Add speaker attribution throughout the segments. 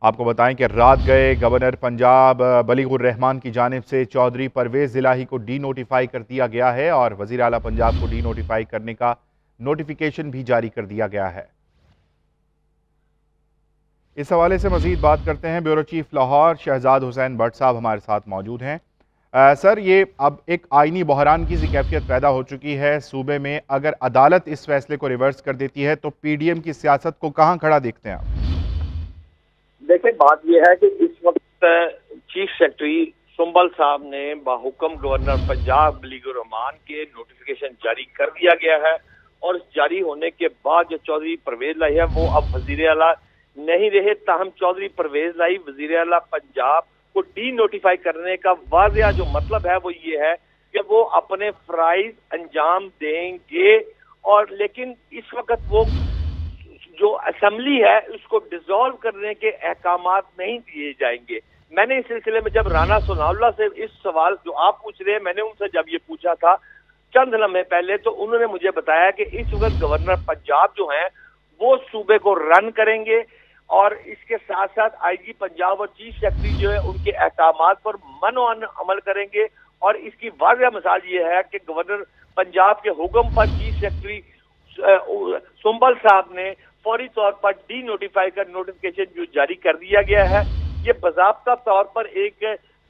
Speaker 1: آپ کو بتائیں کہ رات گئے گورنر پنجاب بلیغ الرحمان کی جانب سے چودھری پرویز الہی کو ڈی نوٹیفائی کر دیا گیا ہے اور وزیر اعلیٰ پنجاب کو ڈی نوٹیفائی کرنے کا نوٹیفیکیشن بھی جاری کر دیا گیا ہے۔ اس حوالے سے مزید بات کرتے ہیں، bureau chief Lahore Shahzad Hussain but صاحب ہمارے ساتھ موجود ہیں۔ سر، یہ اب ایک آئینی بحران کی سی کیفیت پیدا ہو چکی ہے صوبے میں، اگر عدالت اس فیصلے کو ریورس کر دیتی ہے تو پی ڈی ایم کی سیاست کو کہاں کھڑا دیکھتے ہیں آپ؟
Speaker 2: دیکھیں، بات یہ ہے کہ اس وقت چیف سیکرٹری سنبل صاحب نے باحکم گورنر پنجاب بلیغ الرحمان کے نوٹیفیکیشن جاری کر دیا گیا ہے، اور اس جاری ہونے کے بعد جو چودھری پرویز الہی ہے وہ اب وزیر اعلیٰ نہیں رہے، تاہم چودھری پرویز الہی وزیر اعلیٰ پنجاب کو ڈی نوٹیفائی کرنے کا واضح جو مطلب ہے وہ یہ ہے کہ وہ اپنے فرائض انجام دیں گے، اور لیکن اس وقت وہ جو اسمبلی ہے اس کو ڈیزالو کرنے کے احکامات نہیں دیے جائیں گے۔ میں نے اس سلسلے میں جب رانا ثناء اللہ سے اس سوال جو آپ پوچھ رہے ہیں، میں نے ان سے جب یہ پوچھا تھا چند لمحے پہلے، تو انہوں نے مجھے بتایا کہ اس وقت گورنر پنجاب جو ہیں وہ صوبے کو رن کریں گے، اور اس کے ساتھ ساتھ آئی جی پنجاب اور چیف سیکرٹری جو ہے ان کے احکامات پر منوان عمل کریں گے۔ اور اس کی واضح مثال یہ ہے کہ گورنر پنجاب کے حکم پر چیف سیکرٹری سنبل صاحب نے فوری طور پر ڈی نوٹیفائی کا نوٹیفیکیشن جو جاری کر دیا گیا ہے۔ یہ باضابطہ طور پر ایک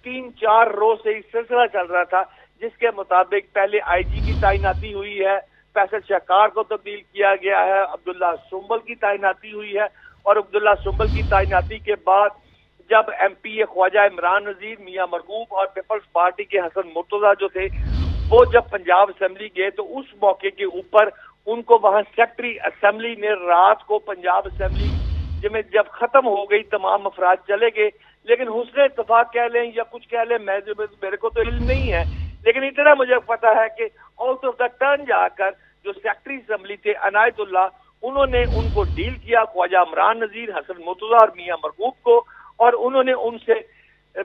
Speaker 2: 3-4 روز سے یہ سلسلہ چل رہا تھا، جس کے مطابق پہلے آئی جی کی تعیناتی ہوئی ہے، فیصل شاہکار کو تبدیل کیا گیا ہے، عبداللہ سنبل کی تعیناتی ہوئی ہے، اور عبداللہ سنبل کی تعیناتی کے بعد جب ایم پی اے خواجہ عمران نذیر، میاں مرغوب اور پیپلز پارٹی کے حسن مرتضیٰ جو تھے وہ جب پنجاب اسمبلی گئے تو اس موقع کے اوپر ان کو وہاں سیکرٹری اسمبلی نے رات کو پنجاب اسمبلی میں جب ختم ہو گئی تمام افراد چلے گئے، لیکن حسن اتفاق کہہ لیں یا کچھ کہہ لیں، میرے کو تو علم نہیں ہے، لیکن اتنا مجھے پتا ہے کہ آؤٹ آف دا ٹرن جا کر جو سیکرٹری اسمبلی تھے عنایت اللہ، انہوں نے ان کو ڈیل کیا خواجہ عمران نذیر، حسن مرتضیٰ اور میاں مرغوب کو، اور انہوں نے ان سے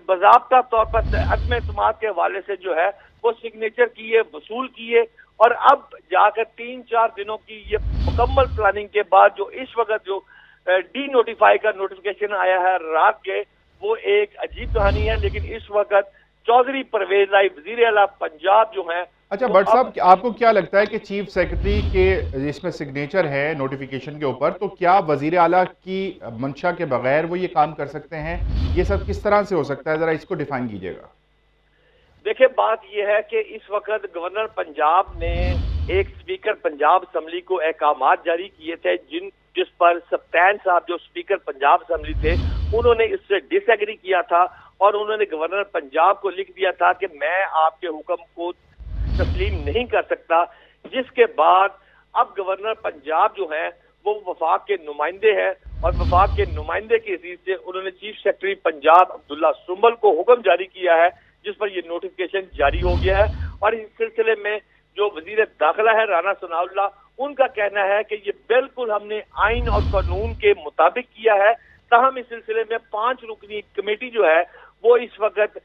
Speaker 2: باضابطہ طور پر عدم اعتماد کے حوالے سے جو ہے وہ سگنیچر کیے، وصول کیے، اور اب جا کر 3-4 دنوں کی یہ مکمل پلاننگ کے بعد جو اس وقت جو ڈی نوٹیفائی کا نوٹیفیکیشن آیا ہے رات کے، وہ ایک عجیب کہانی ہے۔ لیکن اس وقت چودھری پرویز الہی وزیر اعلیٰ پنجاب جو ہیں۔
Speaker 1: اچھا بٹ صاحب، آپ کو کیا لگتا ہے کہ چیف سیکرٹری کے اس میں سگنیچر ہے نوٹیفیکیشن کے اوپر، تو کیا وزیر اعلیٰ کی منشا کے بغیر وہ یہ کام کر سکتے ہیں؟ یہ سب کس طرح سے ہو سکتا ہے، ذرا اس کو ڈیفائن کیجیے گا۔
Speaker 2: دیکھیں، بات یہ ہے کہ اس وقت گورنر پنجاب نے ایک اسپیکر پنجاب اسمبلی کو احکامات جاری کیے تھے، جس پر سبطین صاحب جو اسپیکر پنجاب اسمبلی تھے انہوں نے اس سے ڈس ایگری کیا تھا، اور انہوں نے گورنر پنجاب کو لکھ دیا تھا کہ میں آپ کے حکم کو تسلیم نہیں کر سکتا، جس کے بعد اب گورنر پنجاب جو ہیں وہ وفاق کے نمائندے ہیں، اور وفاق کے نمائندے کی حیثیت سے انہوں نے چیف سیکرٹری پنجاب عبداللہ سنبل کو حکم جاری کیا ہے، جس پر یہ نوٹیفیکیشن جاری ہو گیا ہے۔ اور اس سلسلے میں جو وزیر داخلہ ہے رانا ثناء اللہ، ان کا کہنا ہے کہ یہ بالکل ہم نے آئین اور قانون کے مطابق کیا ہے، تاہم اس سلسلے میں 5 رکنی کمیٹی جو ہے وہ اس وقت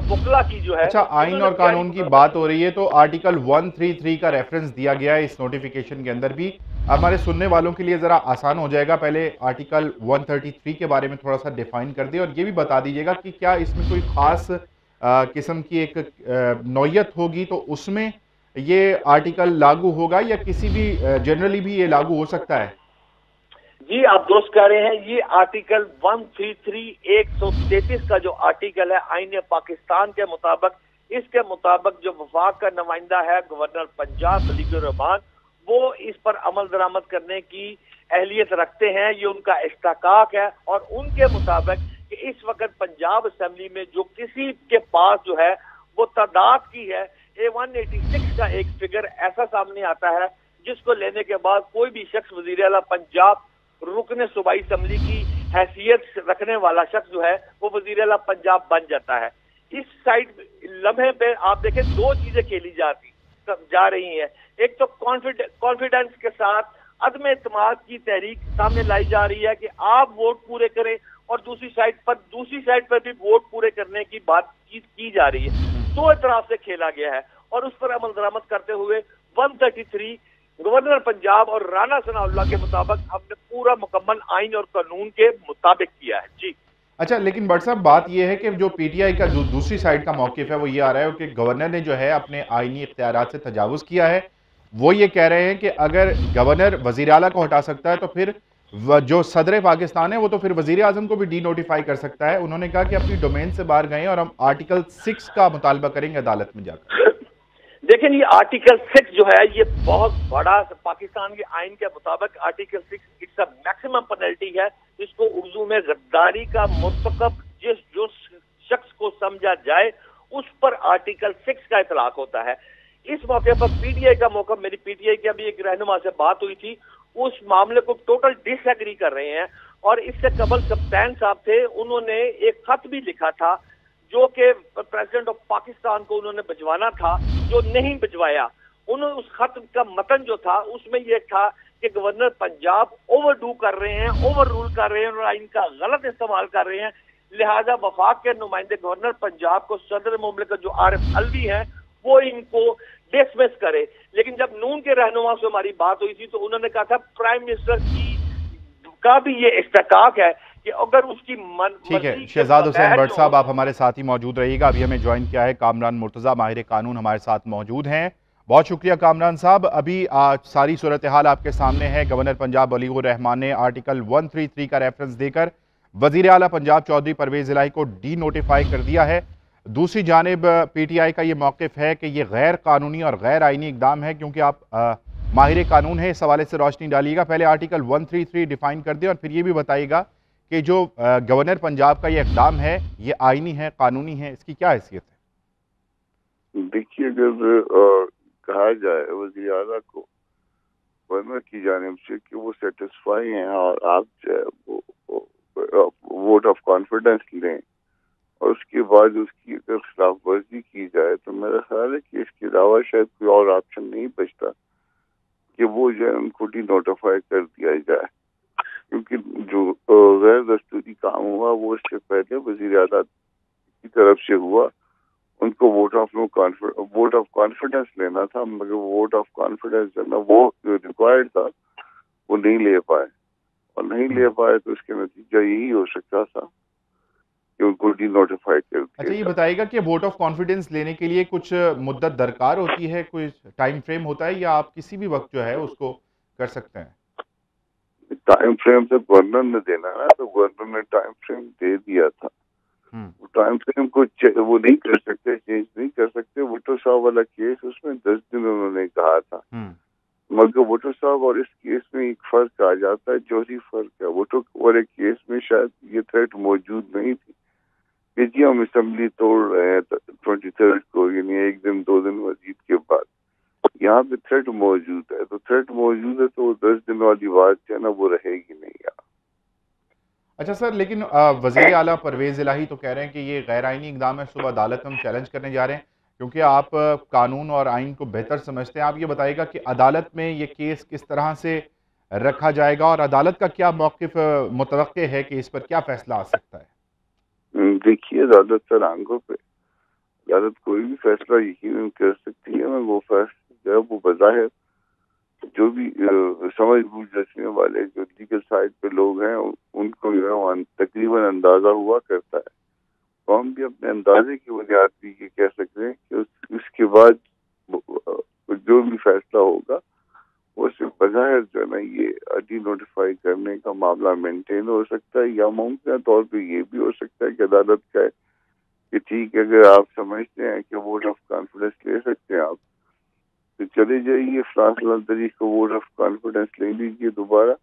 Speaker 2: وکلا کی جو ہے۔
Speaker 1: اچھا، آئین اور قانون کی بات ہو رہی ہے تو آرٹیکل 133 کا ریفرنس دیا گیا ہے اس نوٹیفیکیشن کے اندر بھی۔ ہمارے سننے والوں کے لیے ذرا آسان ہو جائے گا، پہلے آرٹیکل 133 کے بارے میں تھوڑا سا ڈیفائن کر دیں، اور یہ بھی بتا دیجیے گا کہ کیا اس میں کوئی خاص قسم کی ایک نوعیت ہوگی تو اس میں یہ آرٹیکل لاگو ہوگا، یا کسی بھی جنرلی بھی یہ لاگو ہو سکتا ہے؟
Speaker 2: جی، آپ درست کہہ رہے ہیں، یہ آرٹیکل 133 133 کا جو آرٹیکل ہے آئین پاکستان کے مطابق، اس کے مطابق جو وفاق کا نمائندہ ہے گورنر پنجاب بلیغ الرحمان، وہ اس پر عمل درآمد کرنے کی اہلیت رکھتے ہیں، یہ ان کا استحقاق ہے، اور ان کے مطابق کہ اس وقت پنجاب اسمبلی میں جو کسی کے پاس جو ہے وہ تعداد کی ہے A186 کا ایک فگر ایسا سامنے آتا ہے جس کو لینے کے بعد کوئی بھی شخص وزیر اعلیٰ پنجاب رکن صوبائی اسمبلی کی حیثیت رکھنے والا شخص جو ہے وہ وزیر اعلیٰ پنجاب بن جاتا ہے۔ اس سائڈ لمحے پہ آپ دیکھیں 2 چیزیں کھیلی جا رہی ہیں، ایک تو کانفیڈنس کے ساتھ عدم اعتماد کی تحریک سامنے لائی جا رہی ہے کہ آپ ووٹ پورے کریں، اور دوسری سائڈ پر بھی ووٹ پورے کرنے کی بات کی جا رہی ہے۔ 2 اطراف سے کھیلا گیا ہے، اور اس پر عمل درآمد کرتے ہوئے 133 گورنر پنجاب اور رانا ثناء اللہ کے مطابق ہم نے پورا مکمل آئین اور قانون کے مطابق کیا ہے جی۔
Speaker 1: اچھا، لیکن بٹ صاحب بات یہ ہے کہ جو پی ٹی آئی کا دوسری سائڈ کا موقف ہے وہ یہ آ رہا ہے کہ گورنر نے جو ہے اپنے آئینی اختیارات سے تجاوز کیا ہے۔ وہ یہ کہہ رہے ہیں کہ اگر گورنر وزیر اعلیٰ کو ہٹا سکتا ہے تو پھر جو صدر پاکستان ہے وہ تو پھر وزیر اعظم کو بھی ڈی نوٹیفائی کر سکتا ہے۔ انہوں نے کہا کہ اپنی ڈومین سے باہر گئے اور ہم آرٹیکل 6 کا مطالبہ کریں گے عدالت میں جا کر۔
Speaker 2: دیکھیں یہ آرٹیکل 6 جو ہے یہ بہت بڑا، پاکستان کے آئین کے مطابق article 6 it's a maximum penalty ہے، جس کو اردو میں غداری کا مرتکب جو شخص کو سمجھا جائے اس پر آرٹیکل 6 کا اطلاق ہوتا ہے۔ اس موقع پر پی ٹی آئی کا موقع، میری پی ٹی آئی کی ابھی ایک رہنما سے بات ہوئی تھی، اس معاملے کو ٹوٹل ڈس ایگری کر رہے ہیں، اور اس سے قبل کپتان صاحب تھے، انہوں نے ایک خط بھی لکھا تھا جو کہ پریزیڈنٹ آف پاکستان کو انہوں نے بھجوانا تھا، جو نہیں بھجوایا۔ انہوں نے اس خط کا متن جو تھا اس میں یہ تھا کہ گورنر پنجاب اوور ڈو کر رہے ہیں، اوور رول کر رہے ہیں اور آئین کا غلط استعمال کر رہے ہیں، لہذا وفاق کے نمائندے گورنر پنجاب کو صدر مملکت جو عارف الوی ہیں وہ ان کو ڈسمس کرے۔ لیکن جب نون کے رہنما سے ہماری بات ہوئی تھی تو انہوں نے کہا تھا پرائم منسٹر کا بھی یہ استحقاق ہے کہ اگر اس کی
Speaker 1: ٹھیک ہے، شہزاد حسین بٹ صاحب آپ ہمارے ساتھ ہی موجود رہیے گا۔ ابھی ہمیں جوائن کیا ہے کامران مرتضیٰ، ماہر قانون ہمارے ساتھ موجود ہیں۔ بہت شکریہ کامران صاحب۔ ابھی ساری صورتحال آپ کے سامنے ہے۔ گورنر پنجاب بلیغ الرحمان نے آرٹیکل 133 کا ریفرنس دے کر وزیر اعلیٰ پنجاب چودھری پرویز الہی کو ڈی نوٹیفائی کر دیا ہے۔ دوسری جانب پی ٹی آئی کا یہ موقف ہے کہ یہ غیر قانونی اور غیر آئینی اقدام ہے، کیونکہ آپ ماہر قانون ہے، اس حوالے سے روشنی ڈالیے گا۔ پہلے آرٹیکل 133 ڈیفائن کر دیں اور پھر یہ بھی بتائیے گا کہ جو گورنر پنجاب کا یہ اقدام ہے یہ آئینی ہے، قانونی ہے، اس کی کیا حیثیت ہے؟
Speaker 3: دیکھیے، اگر کہا جائے وزیر اعلیٰ کو گورنر کی جانب سے کہ وہ سیٹسفائی ہیں اور آپ جو ہے وہ ووٹ آف کانفیڈنس لیں اور اس کے بعد اس کی اگر خلاف ورزی کی جائے تو میرا خیال ہے کہ اس کے علاوہ شاید کوئی اور آپشن نہیں بچتا کہ وہ جو ہے ان کو ڈی نوٹیفائی کر دیا جائے، کیونکہ جو غیر دستوری کام ہوا وہ اس سے پہلے وزیر اعلیٰ کی طرف سے ہوا۔ ان کو ووٹ آف کانفیڈنس لینا تھا، مگر ووٹ آف کانفیڈنس جو نا وہ ریکوائرڈ تھا وہ نہیں لے پائے، اور نہیں لے پائے تو اس کے نتیجہ یہی ہو سکتا تھا کہ ان کو ڈی نوٹیفائی کر دیا۔
Speaker 1: اچھا یہ بتائیے گا کہ ووٹ آف کانفیڈنس لینے کے لیے کچھ مدت درکار ہوتی ہے، کوئی ٹائم فریم ہوتا ہے، یا آپ کسی بھی وقت جو ہے اس کو کر سکتے ہیں؟
Speaker 3: ٹائم فریم سے گورنر نے دینا نا، تو گورنر نے ٹائم فریم دے دیا تھا۔ ٹائم فریم کو وہ نہیں کر سکتے، چینج نہیں کر سکتے۔ وٹو صاحب والا کیس اس میں 10 دن انہوں نے کہا تھا، مگر وٹو صاحب اور اس کیس میں ایک فرق آ جاتا ہے، جوہری فرق ہے۔ وٹو والے کیس میں شاید یہ تھریٹ موجود نہیں تھی کہ جی ہم اسمبلی توڑ رہے ہیں 23 کو، یعنی ایک دن 2 دن مزید کے بعد۔ یہاں پہ تھریٹ موجود ہے، تو تھریٹ موجود ہے تو وہ 10 دن والی بات جو ہے نا وہ رہے گی نہیں یہاں۔
Speaker 1: اچھا سر، لیکن وزیر اعلیٰ پرویز الہی تو کہہ رہے ہیں کہ یہ غیر آئینی اقدام ہے، صبح عدالت میں ہم چیلنج کرنے جا رہے ہیں، کیونکہ آپ قانون اور آئین کو بہتر سمجھتے ہیں۔ آپ یہ بتائیے گا کہ عدالت میں یہ کیس کس طرح سے رکھا جائے گا اور عدالت کا کیا موقف متوقع ہے کہ اس پر کیا فیصلہ آ سکتا ہے؟
Speaker 3: دیکھیے، عدالت سر آنکھوں پہ، عدالت کوئی بھی فیصلہ یقیناً کر سکتی ہے، وہ فیصلہ جو ہے وہ بظاہر جو بھی سمجھ بوجھ رکھنے والے جو لیگل سائڈ پہ لوگ ہیں ان کو جو ہے تقریباً اندازہ ہوا کرتا ہے، تو ہم بھی اپنے اندازے کی بنیاد پہ یہ کہہ سکتے ہیں کہ اس کے بعد جو بھی فیصلہ ہوگا وہ صرف بظاہر جو ہے نا یہ ڈی نوٹیفائی کرنے کا معاملہ مینٹین ہو سکتا ہے، یا ممکنہ طور پہ یہ بھی ہو سکتا ہے کہ عدالت کا کہ ٹھیک ہے اگر آپ سمجھتے ہیں کہ ووٹ آف کانفیڈنس لے سکتے ہیں آپ تو چلے جائیے، فلاں طریق کو ووٹ آف کانفیڈنس لے لیجیے دوبارہ،